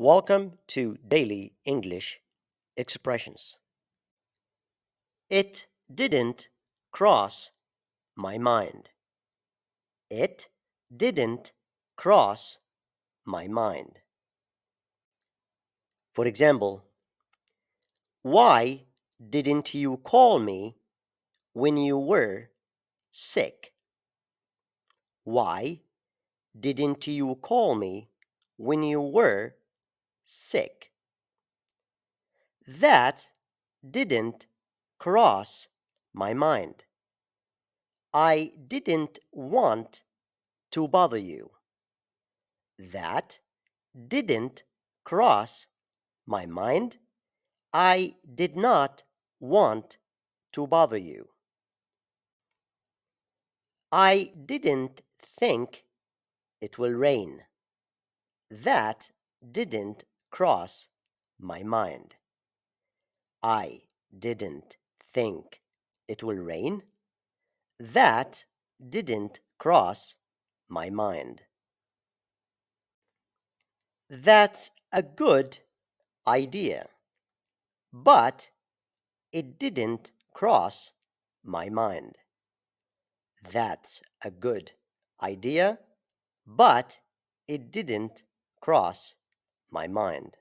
Welcome to Daily English Expressions. It didn't cross my mind. It didn't cross my mind. For example, why didn't you call me when you were sick? Why didn't you call me when you were sick? That didn't cross my mind. I didn't want to bother you. That didn't cross my mind. I did not want to bother you. I didn't think it will rain. That didn't cross my mind. I didn't think it will rain. That didn't cross my mind. That's a good idea, but it didn't cross my mind. That's a good idea, but it didn't cross my mind.